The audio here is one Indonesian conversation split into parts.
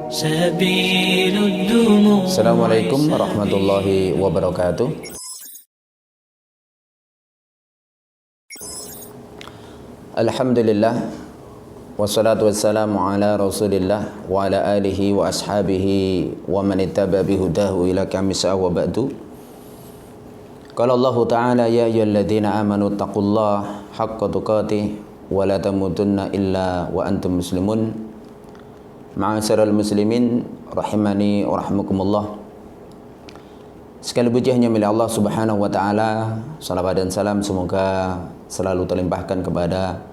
سبيل الدموع. Assalamualaikum warahmatullahi wabarakatuh. Alhamdulillah, wassalatu wassalamu ala rasulillah wa ala alihi wa ashabihi wa man ittaba bihudahu ila qiyamisa wa ba'du. Qala Allah Ta'ala ya ayyuhalladzina amanu taqullaha haqqa tuqatih wa la tamutunna illa wa antum muslimun. Ma'asyiral muslimin rahimani wa rahmakumullah. Sekali puji hanya milik Allah Subhanahu wa taala. Salawat dan salam semoga selalu terlimpahkan kepada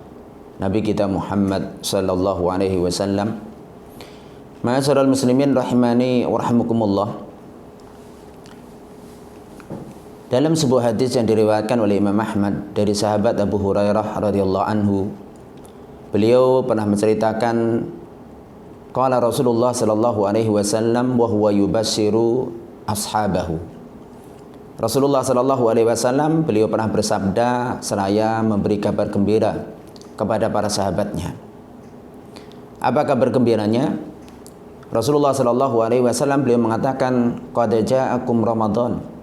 Nabi kita Muhammad sallallahu alaihi wasallam. Ma'asyiral muslimin rahimani wa rahmakumullah. Dalam sebuah hadis yang diriwayatkan oleh Imam Ahmad dari sahabat Abu Hurairah radhiyallahu anhu, beliau pernah menceritakan qala Rasulullah sallallahu alaihi wasallam wa huwa yubasyshiru ashabahu. Rasulullah sallallahu alaihi wasallam beliau pernah bersabda seraya memberi kabar gembira kepada para sahabatnya. Apa kabar gembiranya? Rasulullah sallallahu alaihi wasallam beliau mengatakan qad ja'akum Ramadan.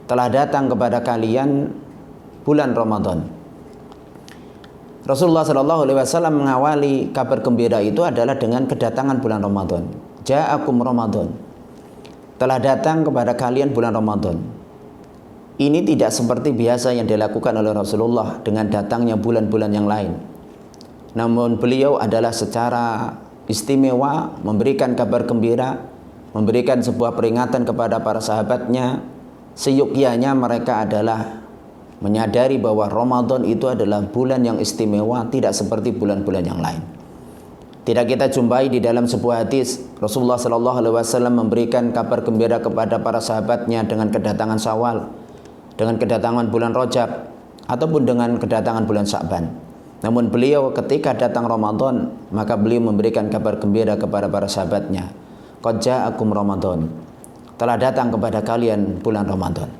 Telah datang kepada kalian bulan Ramadan. Rasulullah sallallahu alaihi wasallam mengawali kabar gembira itu adalah dengan kedatangan bulan Ramadan. Ja'akum Ramadan. Telah datang kepada kalian bulan Ramadan. Ini tidak seperti biasa yang dilakukan oleh Rasulullah dengan datangnya bulan-bulan yang lain. Namun beliau adalah secara istimewa memberikan kabar gembira, memberikan sebuah peringatan kepada para sahabatnya. Seyukyanya mereka adalah menyadari bahwa Ramadan itu adalah bulan yang istimewa, tidak seperti bulan-bulan yang lain. Tidak kita jumpai di dalam sebuah hadis Rasulullah sallallahu alaihi wasallam memberikan kabar gembira kepada para sahabatnya dengan kedatangan Syawal, dengan kedatangan bulan Rajab, ataupun dengan kedatangan bulan Sya'ban. Namun beliau ketika datang Ramadan, maka beliau memberikan kabar gembira kepada para sahabatnya. Qad ja'akum Ramadan. Telah datang kepada kalian bulan Ramadan.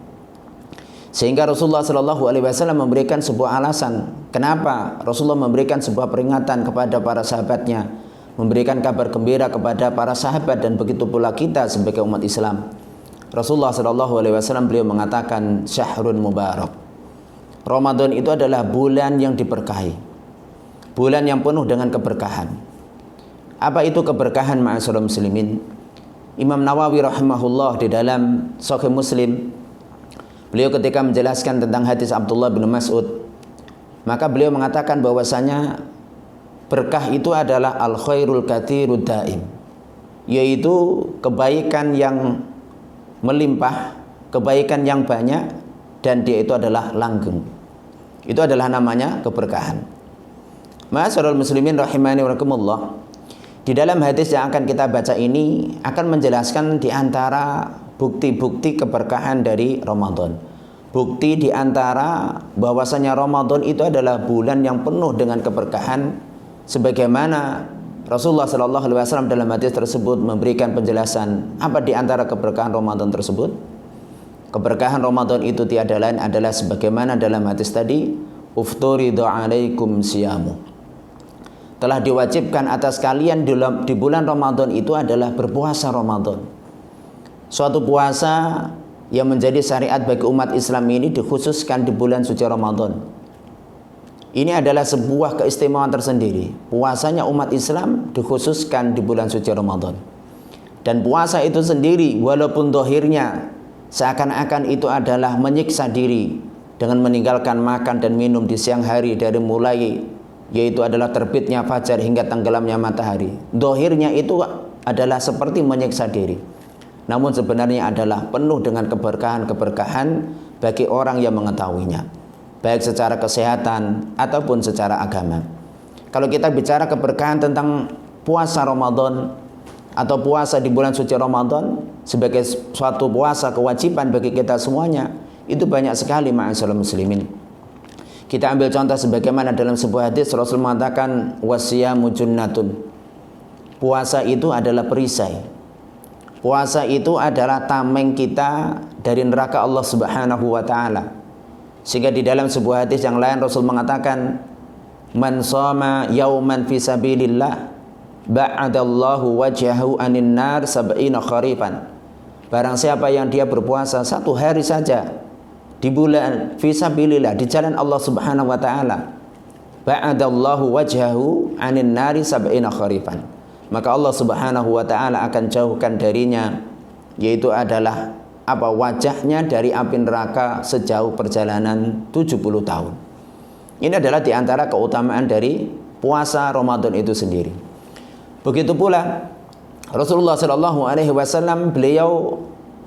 Sehingga Rasulullah sallallahu alaihi wasallam memberikan sebuah alasan kenapa Rasulullah memberikan sebuah peringatan kepada para sahabatnya, memberikan kabar gembira kepada para sahabat, dan begitu pula kita sebagai umat Islam. Rasulullah sallallahu alaihi wasallam beliau mengatakan syahrun mubarak. Ramadan itu adalah bulan yang diberkahi. Bulan yang penuh dengan keberkahan. Apa itu keberkahan, ma'asyiral muslimin? Imam Nawawi rahimahullah di dalam Sahih Muslim, beliau ketika menjelaskan tentang hadis Abdullah bin Mas'ud, maka beliau mengatakan bahwasanya berkah itu adalah al khairul katsirud daim, yaitu kebaikan yang melimpah, kebaikan yang banyak, dan dia itu adalah langgeng. Itu adalah namanya keberkahan. Ma'asyiral muslimin rahimani wa rahimakumullah. Di dalam hadis yang akan kita baca ini akan menjelaskan di antara bukti-bukti keberkahan dari Ramadan. Bukti di antara bahwasanya Ramadan itu adalah bulan yang penuh dengan keberkahan, sebagaimana Rasulullah sallallahu alaihi wasallam dalam hadis tersebut memberikan penjelasan apa di antara keberkahan Ramadan tersebut. Keberkahan Ramadan itu tiada lain adalah sebagaimana dalam hadis tadi, ufturidu alaikum siyamu. Telah diwajibkan atas kalian di bulan Ramadan itu adalah berpuasa Ramadan. Suatu puasa yang menjadi syariat bagi umat Islam ini dikhususkan di bulan suci Ramadan. Ini adalah sebuah keistimewaan tersendiri. Puasanya umat Islam dikhususkan di bulan suci Ramadan. Dan puasa itu sendiri walaupun dohirnya seakan-akan itu adalah menyiksa diri dengan meninggalkan makan dan minum di siang hari dari mulai yaitu adalah terbitnya fajar hingga tenggelamnya matahari. Dohirnya itu adalah seperti menyiksa diri. Namun sebenarnya adalah penuh dengan keberkahan-keberkahan bagi orang yang mengetahuinya, baik secara kesehatan ataupun secara agama. Kalau kita bicara keberkahan tentang puasa Ramadan atau puasa di bulan suci Ramadan sebagai suatu puasa kewajiban bagi kita semuanya, itu banyak sekali, ma'asyiral muslimin. Kita ambil contoh sebagaimana dalam sebuah hadis Rasul mengatakan wasiyamu junnatun. Puasa itu adalah perisai. Puasa itu adalah tameng kita dari neraka Allah Subhanahu wa taala. Sehingga di dalam sebuah hadis yang lain Rasul mengatakan man shoma yauman fi sabilillah ba'adallahu wajhahu anin nar sab'ina kharifan. Barang siapa yang dia berpuasa 1 hari saja di bulan fisabilillah, di jalan Allah Subhanahu wa taala, ba'adallahu wajhahu anin nari sab'ina kharifan, maka Allah Subhanahu wa taala akan jauhkan darinya, yaitu adalah wajahnya dari api neraka sejauh perjalanan 70 tahun. Ini adalah diantara keutamaan dari puasa Ramadan itu sendiri. Begitu pula Rasulullah Shallallahu Alaihi Wasallam, beliau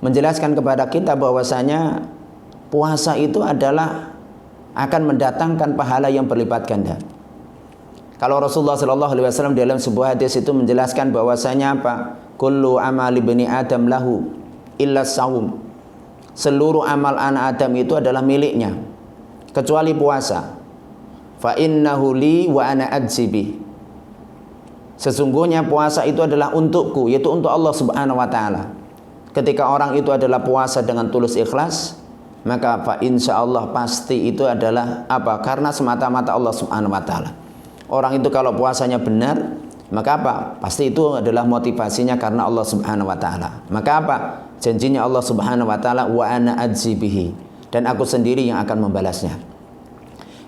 menjelaskan kepada kita bahwasanya puasa itu adalah akan mendatangkan pahala yang berlipat ganda. Kalau Rasulullah Shallallahu Alaihi Wasallam dalam sebuah hadis itu menjelaskan bahwasanya kullu amali bani Adam lahu illa saum. Seluruh amal anak Adam itu adalah miliknya kecuali puasa. Fa innahu li wa ana ajzibi. Sesungguhnya puasa itu adalah untukku, yaitu untuk Allah Subhanahu wa taala. Ketika orang itu adalah puasa dengan tulus ikhlas, maka fa insyaallah pasti itu adalah karena semata-mata Allah Subhanahu wa taala. Orang itu kalau puasanya benar, maka pasti itu adalah motivasinya karena Allah Subhanahu wa taala. Maka janjinya Allah Subhanahu wa taala, wa ana ajzibihi, dan aku sendiri yang akan membalasnya.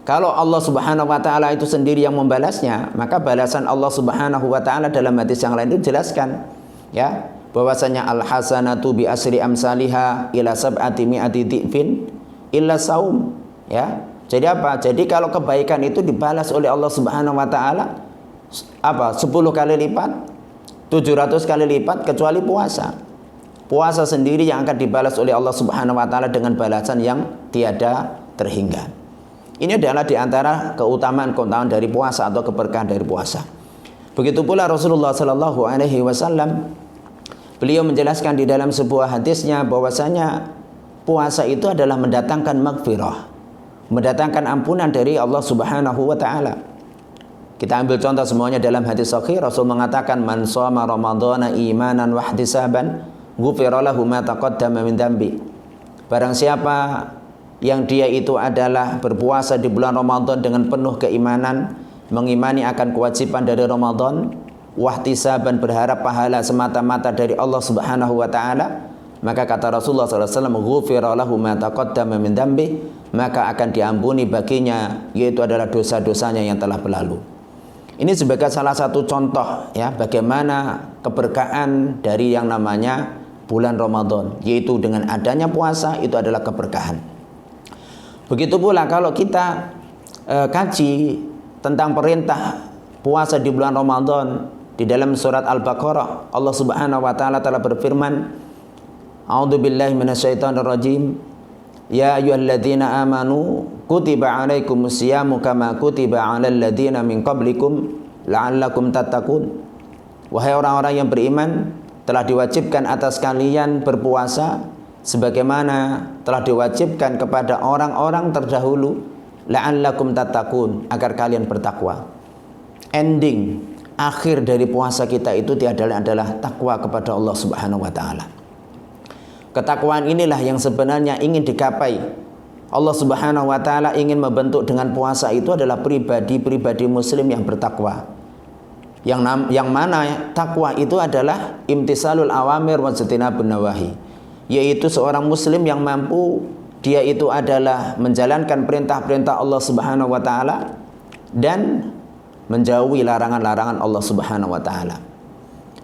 Kalau Allah Subhanahu wa taala itu sendiri yang membalasnya, maka balasan Allah Subhanahu wa taala dalam hadis yang lain itu jelaskan, ya, bahwasanya al hasanatu bi asri amsalha ila sab'ati mi'ati dhifin illa saum, ya. Jadi Jadi kalau kebaikan itu dibalas oleh Allah Subhanahu wa taala 10 kali lipat, 700 kali lipat kecuali puasa. Puasa sendiri yang akan dibalas oleh Allah Subhanahu wa taala dengan balasan yang tiada terhingga. Ini adalah diantara keutamaan-keutamaan dari puasa atau keberkahan dari puasa. Begitu pula Rasulullah Sallallahu Alaihi Wasallam, beliau menjelaskan di dalam sebuah hadisnya bahwasanya puasa itu adalah mendatangkan maghfirah, mendatangkan ampunan dari Allah Subhanahu wa taala. Kita ambil contoh semuanya dalam hadis sahih. Rasul mengatakan, man shoma ramadhana imanan wa ihtisaban ghufira lahu ma taqaddama min dzambi. Barang siapa yang dia itu adalah berpuasa di bulan Ramadan dengan penuh keimanan, mengimani akan kewajiban dari Ramadan, wahtisaban, berharap pahala semata-mata dari Allah Subhanahu wa taala, maka kata Rasulullah SAW, ghufira lahu ma taqaddama min dzambi, maka akan diampuni baginya, yaitu adalah dosa-dosanya yang telah berlalu. Ini sebagai salah satu contoh, ya, bagaimana keberkahan dari yang namanya bulan Ramadan, yaitu dengan adanya puasa itu adalah keberkahan. Begitu pula kalau kita kaji tentang perintah puasa di bulan Ramadan di dalam surat Al-Baqarah, Allah Subhanahu wa taala telah berfirman, A'udzubillahi minasyaitonirrajim, ya ayyuhalladzina amanu kutiba 'alaikumusyamu kama kutiba 'alal ladzina min qablikum la'allakum tattaqun. Wahai orang-orang yang beriman, telah diwajibkan atas kalian berpuasa sebagaimana telah diwajibkan kepada orang-orang terdahulu, la'allakum tattaqun, agar kalian bertakwa. Ending akhir dari puasa kita itu adalah takwa kepada Allah Subhanahu wa taala. Ketakwaan inilah yang sebenarnya ingin digapai. Allah Subhanahu wa taala ingin membentuk dengan puasa itu adalah pribadi-pribadi muslim yang bertakwa. Yang mana takwa itu adalah imtisalul awamir wa ijtinabun nawahi, yaitu seorang muslim yang mampu dia itu adalah menjalankan perintah-perintah Allah Subhanahu wa taala dan menjauhi larangan-larangan Allah Subhanahu wa taala.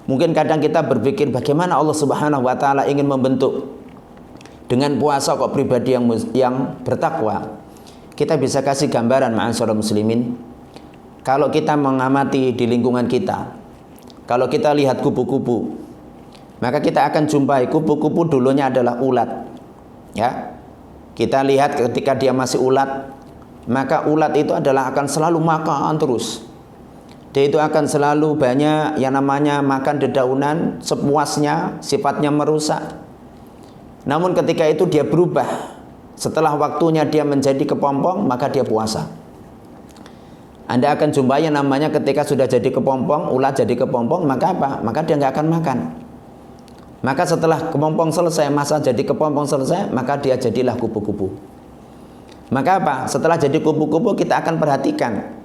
Mungkin kadang kita berpikir bagaimana Allah Subhanahu wa taala ingin membentuk dengan puasa kok pribadi yang bertakwa. Kita bisa kasih gambaran ma'asyiral muslimin. Kalau kita mengamati di lingkungan kita, kalau kita lihat kupu-kupu, maka kita akan jumpai kupu-kupu dulunya adalah ulat, ya. Kita lihat ketika dia masih ulat, maka ulat itu adalah akan selalu makan terus. Dia itu akan selalu banyak yang namanya makan dedaunan sepuasnya, sifatnya merusak. Namun ketika itu dia berubah, setelah waktunya dia menjadi kepompong, maka dia puasa. Anda akan jumpai yang namanya ketika sudah jadi kepompong, ulat jadi kepompong, maka apa? Maka dia nggak akan makan. Maka setelah kepompong selesai, masa jadi kepompong selesai, maka dia jadilah kupu-kupu. Maka apa? Setelah jadi kupu-kupu kita akan perhatikan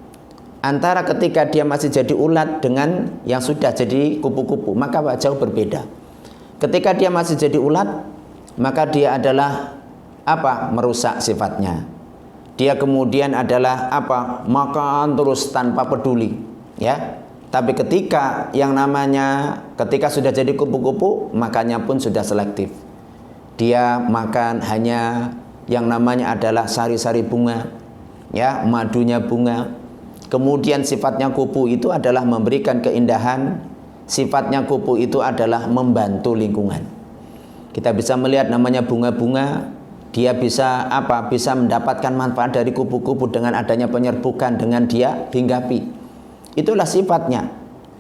antara ketika dia masih jadi ulat dengan yang sudah jadi kupu-kupu, maka jauh berbeda. Ketika dia masih jadi ulat, maka dia adalah apa? Merusak sifatnya. Dia kemudian adalah apa? Makan terus tanpa peduli, ya. Tapi ketika yang namanya ketika sudah jadi kupu-kupu, makannya pun sudah selektif. Dia makan hanya yang namanya adalah sari-sari bunga, ya, madunya bunga. Kemudian sifatnya kupu itu adalah memberikan keindahan. Sifatnya kupu itu adalah membantu lingkungan. Kita bisa melihat namanya bunga-bunga, dia bisa apa? Bisa mendapatkan manfaat dari kupu-kupu dengan adanya penyerbukan, dengan dia hinggapi. Itulah sifatnya.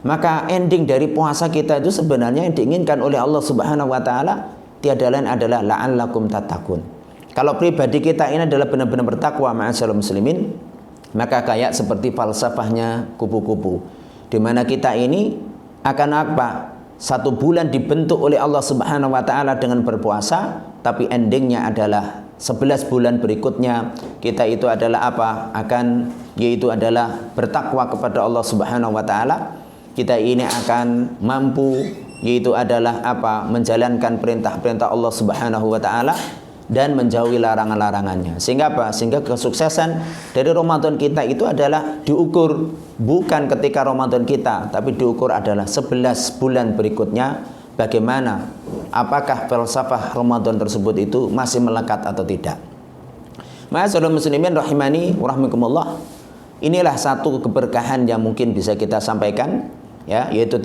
Maka ending dari puasa kita itu sebenarnya yang diinginkan oleh Allah Subhanahu wa taala tiada lain adalah la'allakum tattaqun. Kalau pribadi kita ini adalah benar-benar bertakwa, ma'asyiral muslimin, maka kayak seperti falsafahnya kupu-kupu, di mana kita ini akan apa? 1 bulan dibentuk oleh Allah Subhanahu wa taala dengan berpuasa, tapi endingnya adalah 11 bulan berikutnya kita itu adalah apa? Yaitu adalah bertakwa kepada Allah Subhanahu wa taala. Kita ini akan mampu yaitu adalah apa? Menjalankan perintah-perintah Allah Subhanahu wa taala dan menjauhi larangan-larangannya. Sehingga apa? Sehingga kesuksesan dari Ramadan kita itu adalah diukur bukan ketika Ramadan kita, tapi diukur adalah 11 bulan berikutnya. Bagaimana? Apakah falsafah Ramadan tersebut itu masih melekat atau tidak? Ma'asyiral muslimin rahimani wa rahimakumullah. Inilah satu keberkahan yang mungkin bisa kita sampaikan, ya, yaitu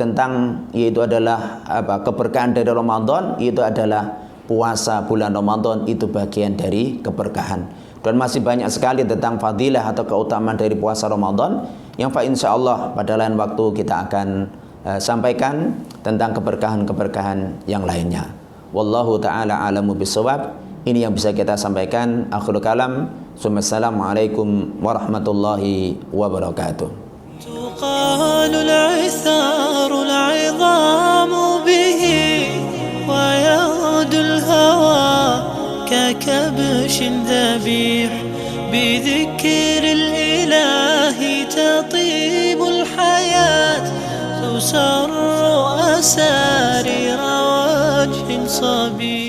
adalah apa? Keberkahan dari Ramadan, itu adalah puasa bulan Ramadan, itu bagian dari keberkahan. Dan masih banyak sekali tentang fadilah atau keutamaan dari puasa Ramadan yang insyaallah pada lain waktu kita akan sampaikan tentang keberkahan-keberkahan yang lainnya. Wallahu ta'ala alamu bisawab. Ini yang bisa kita sampaikan. Akhirul kalam. Assalamualaikum warahmatullahi wabarakatuh. Tuqalul 'itharul 'idhamu bihi wa yadul hawa kakabshin dhabih bidhikril ilahi tatibul hayat تسر أسارير وجه صبي